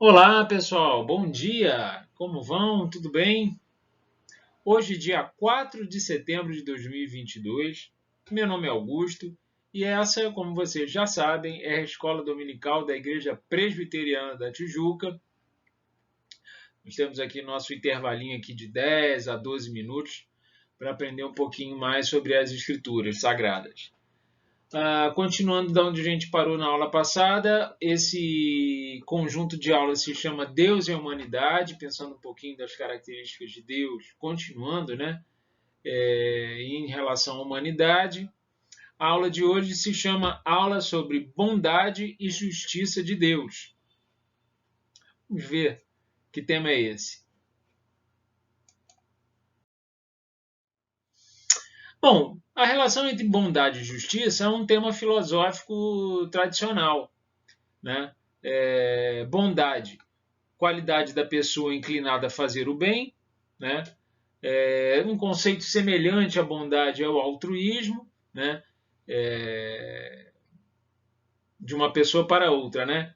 Olá, pessoal. Bom dia. Como vão? Tudo bem? Hoje, dia 4 de setembro de 2022. Meu nome é Augusto e essa, como vocês já sabem, é a escola dominical da Igreja Presbiteriana da Tijuca. Nós temos aqui nosso intervalinho aqui de 10 a 12 minutos para aprender um pouquinho mais sobre as Escrituras Sagradas. Continuando de onde a gente parou na aula passada, esse conjunto de aulas se chama Deus e a Humanidade, pensando um pouquinho das características de Deus, continuando, né, em relação à humanidade. A aula de hoje se chama Aula sobre Bondade e Justiça de Deus. Vamos ver que tema é esse. Bom, a relação entre bondade e justiça é um tema filosófico tradicional, né? Bondade, qualidade da pessoa inclinada a fazer o bem, né? Um conceito semelhante à bondade é o altruísmo, né? De uma pessoa para outra, né?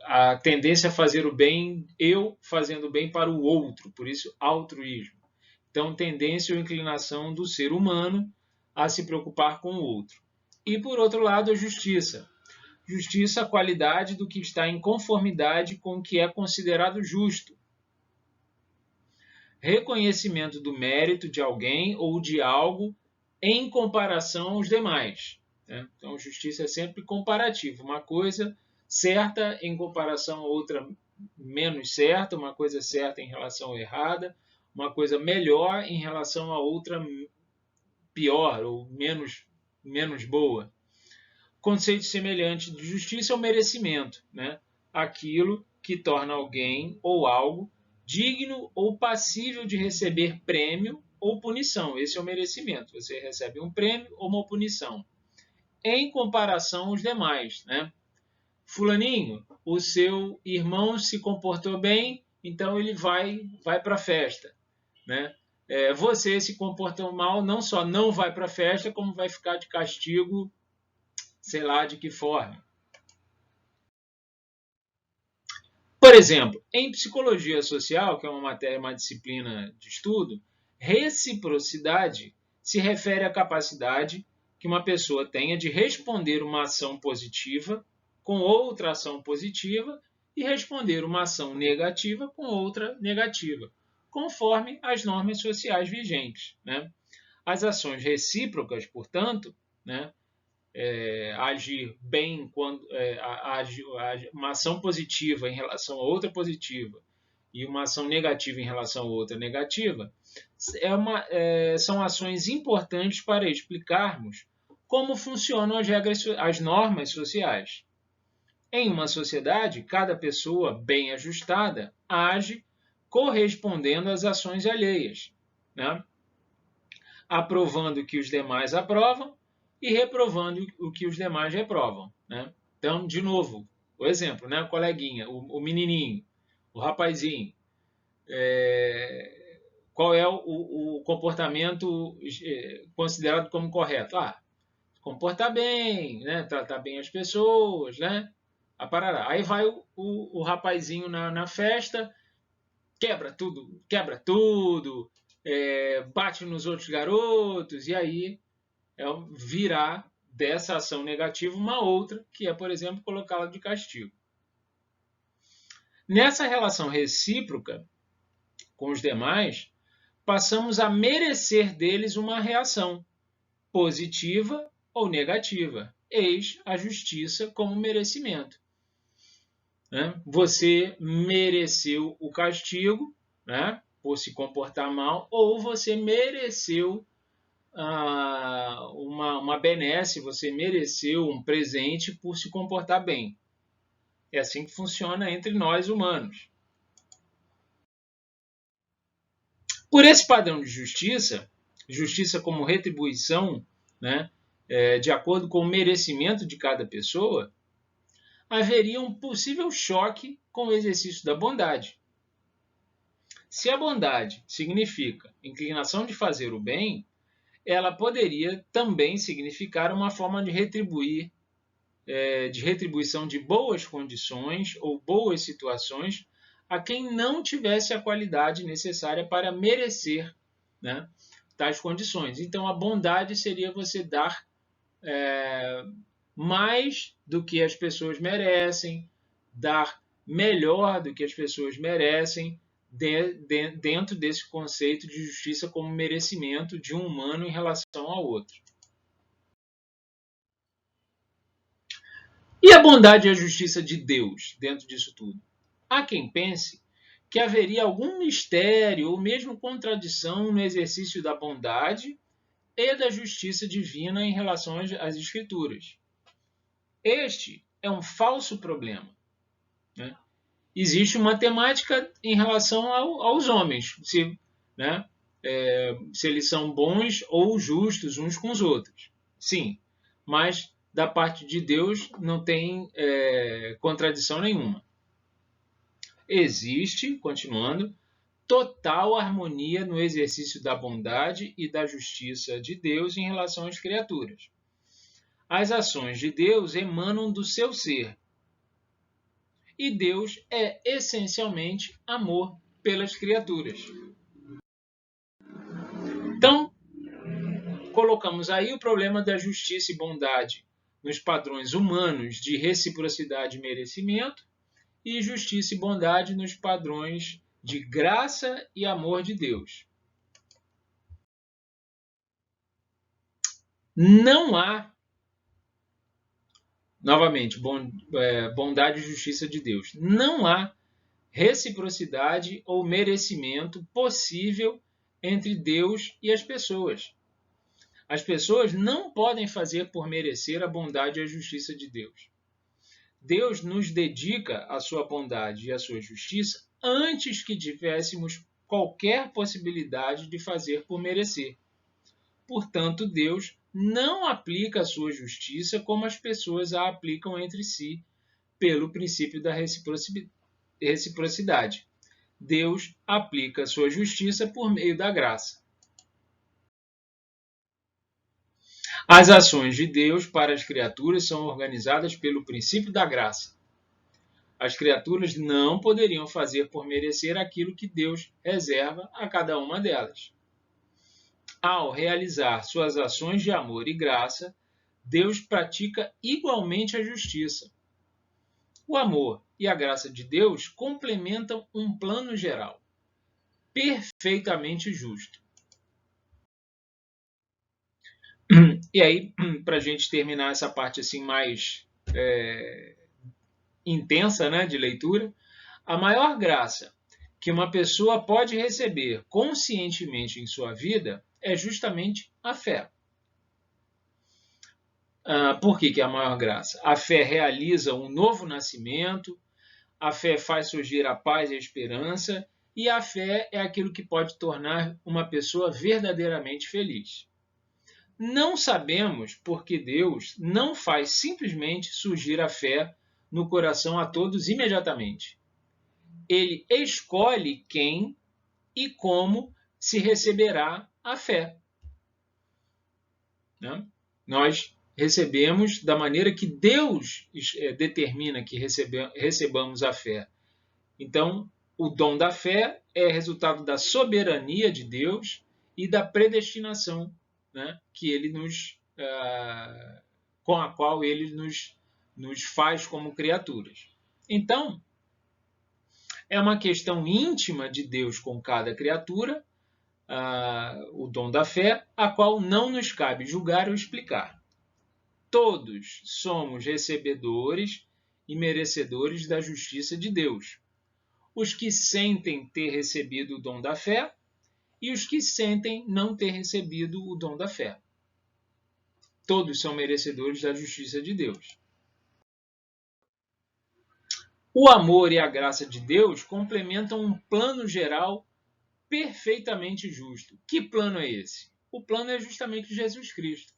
A tendência a fazer o bem, eu fazendo o bem para o outro, por isso altruísmo. Então, tendência ou inclinação do ser humano a se preocupar com o outro. E, por outro lado, a justiça. Justiça, a qualidade do que está em conformidade com o que é considerado justo. Reconhecimento do mérito de alguém ou de algo em comparação aos demais. Né? Então, justiça é sempre comparativo. Uma coisa certa em comparação a outra menos certa, uma coisa certa em relação à errada, uma coisa melhor em relação a outra pior ou menos boa. Conceito semelhante de justiça é o merecimento, né? Aquilo que torna alguém ou algo digno ou passível de receber prêmio ou punição. Esse é o merecimento. Você recebe um prêmio ou uma punição. Em comparação aos demais, né? Fulaninho, o seu irmão se comportou bem, então ele vai para a festa, né? Você se comportou mal, não só não vai para a festa, como vai ficar de castigo, sei lá de que forma. Por exemplo, em psicologia social, que é uma matéria, uma disciplina de estudo, reciprocidade se refere à capacidade que uma pessoa tenha de responder uma ação positiva com outra ação positiva e responder uma ação negativa com outra negativa, conforme as normas sociais vigentes, né? As ações recíprocas, portanto, né, agir bem quando uma ação positiva em relação a outra positiva e uma ação negativa em relação a outra negativa, são ações importantes para explicarmos como funcionam as regras, as normas sociais. Em uma sociedade, cada pessoa bem ajustada age correspondendo às ações alheias, né? Aprovando o que os demais aprovam e reprovando o que os demais reprovam, né? Então, de novo, o exemplo, né? O coleguinha, o menininho, o rapazinho, qual é o comportamento considerado como correto? Comportar bem, né? Tratar bem as pessoas, né? Aí vai o rapazinho na festa, quebra tudo, bate nos outros garotos, e aí virar dessa ação negativa uma outra, que é, por exemplo, colocá-la de castigo. Nessa relação recíproca com os demais, passamos a merecer deles uma reação, positiva ou negativa. Eis a justiça como merecimento. Você mereceu o castigo, né, por se comportar mal, ou você mereceu uma benesse, você mereceu um presente por se comportar bem. É assim que funciona entre nós humanos. Por esse padrão de justiça, justiça como retribuição, né, de acordo com o merecimento de cada pessoa, haveria um possível choque com o exercício da bondade. Se a bondade significa inclinação de fazer o bem, ela poderia também significar uma forma de retribuir de retribuição de boas condições ou boas situações a quem não tivesse a qualidade necessária para merecer, né, tais condições. Então, a bondade seria você dar mais do que as pessoas merecem, dar melhor do que as pessoas merecem, dentro desse conceito de justiça como merecimento de um humano em relação ao outro. E a bondade e a justiça de Deus dentro disso tudo? Há quem pense que haveria algum mistério ou mesmo contradição no exercício da bondade e da justiça divina em relação às Escrituras. Este é um falso problema, né? Existe uma temática em relação aos homens, né, se eles são bons ou justos uns com os outros. Sim, mas da parte de Deus não tem contradição nenhuma. Existe, continuando, total harmonia no exercício da bondade e da justiça de Deus em relação às criaturas. As ações de Deus emanam do seu ser. E Deus é essencialmente amor pelas criaturas. Então, colocamos aí o problema da justiça e bondade nos padrões humanos de reciprocidade e merecimento, e justiça e bondade nos padrões de graça e amor de Deus. Não há, novamente, bondade e justiça de Deus. Não há reciprocidade ou merecimento possível entre Deus e as pessoas. As pessoas não podem fazer por merecer a bondade e a justiça de Deus. Deus nos dedica a sua bondade e a sua justiça antes que tivéssemos qualquer possibilidade de fazer por merecer. Portanto, Deus não aplica a sua justiça como as pessoas a aplicam entre si, pelo princípio da reciprocidade. Deus aplica a sua justiça por meio da graça. As ações de Deus para as criaturas são organizadas pelo princípio da graça. As criaturas não poderiam fazer por merecer aquilo que Deus reserva a cada uma delas. Ao realizar suas ações de amor e graça, Deus pratica igualmente a justiça. O amor e a graça de Deus complementam um plano geral, perfeitamente justo. E aí, para a gente terminar essa parte assim mais intensa, né, de leitura, a maior graça que uma pessoa pode receber conscientemente em sua vida é justamente a fé. Por que é a maior graça? A fé realiza um novo nascimento, a fé faz surgir a paz e a esperança, e a fé é aquilo que pode tornar uma pessoa verdadeiramente feliz. Não sabemos porque Deus não faz simplesmente surgir a fé no coração a todos imediatamente. Ele escolhe quem e como se receberá a fé. Né? Nós recebemos da maneira que Deus determina que recebamos a fé. Então, o dom da fé é resultado da soberania de Deus e da predestinação, né, que ele com a qual ele nos faz como criaturas. Então, é uma questão íntima de Deus com cada criatura, o dom da fé, a qual não nos cabe julgar ou explicar. Todos somos recebedores e merecedores da justiça de Deus. Os que sentem ter recebido o dom da fé e os que sentem não ter recebido o dom da fé. Todos são merecedores da justiça de Deus. O amor e a graça de Deus complementam um plano geral perfeitamente justo. Que plano é esse? O plano é justamente Jesus Cristo.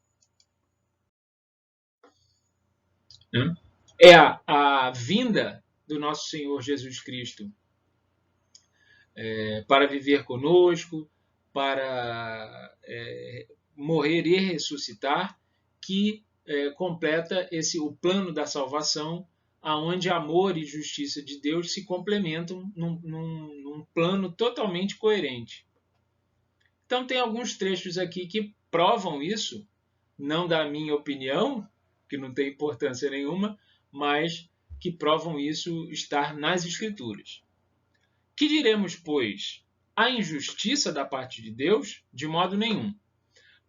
É a vinda do nosso Senhor Jesus Cristo para viver conosco, para morrer e ressuscitar, que completa o plano da salvação, aonde amor e justiça de Deus se complementam num plano totalmente coerente. Então tem alguns trechos aqui que provam isso, não da minha opinião, que não tem importância nenhuma, mas que provam isso estar nas Escrituras. Que diremos, pois? A injustiça da parte de Deus? De modo nenhum.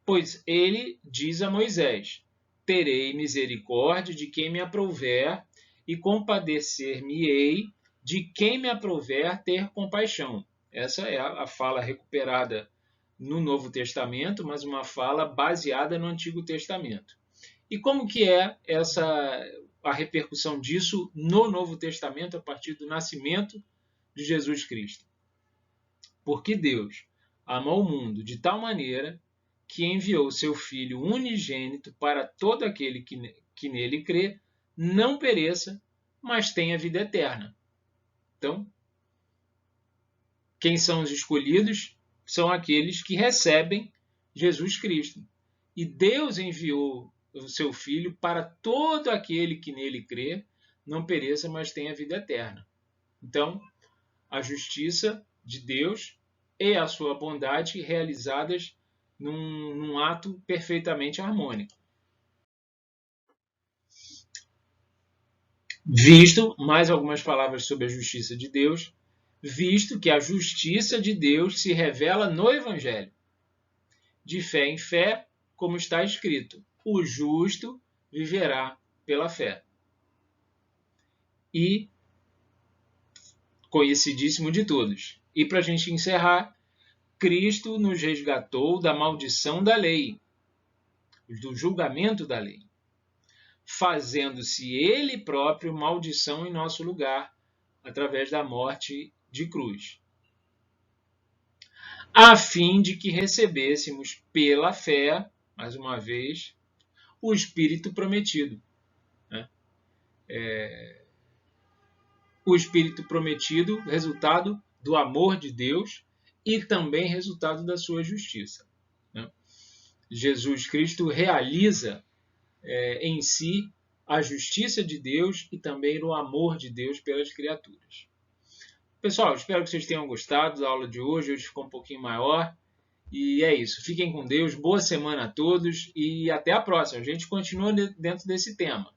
Pois ele diz a Moisés: terei misericórdia de quem me aprouver e compadecer-me-ei de quem me aprouver ter compaixão. Essa é a fala recuperada no Novo Testamento, mas uma fala baseada no Antigo Testamento. E como que é a repercussão disso no Novo Testamento a partir do nascimento de Jesus Cristo? Porque Deus amou o mundo de tal maneira que enviou seu Filho unigênito para todo aquele que nele crê, não pereça, mas tenha vida eterna. Então, quem são os escolhidos? São aqueles que recebem Jesus Cristo. E Deus enviou o seu Filho para todo aquele que nele crê, não pereça, mas tenha vida eterna. Então, a justiça de Deus e a sua bondade realizadas num ato perfeitamente harmônico. Visto, mais algumas palavras sobre a justiça de Deus, visto que a justiça de Deus se revela no Evangelho. De fé em fé, como está escrito, o justo viverá pela fé. E, conhecidíssimo de todos. E para a gente encerrar, Cristo nos resgatou da maldição da lei, do julgamento da lei, fazendo-se ele próprio maldição em nosso lugar, através da morte de cruz, a fim de que recebêssemos pela fé, mais uma vez, o Espírito prometido. O Espírito prometido, resultado do amor de Deus e também resultado da sua justiça. Jesus Cristo realiza em si a justiça de Deus e também o amor de Deus pelas criaturas. Pessoal, espero que vocês tenham gostado da aula de hoje. Hoje ficou um pouquinho maior. E é isso. Fiquem com Deus. Boa semana a todos e até a próxima. A gente continua dentro desse tema.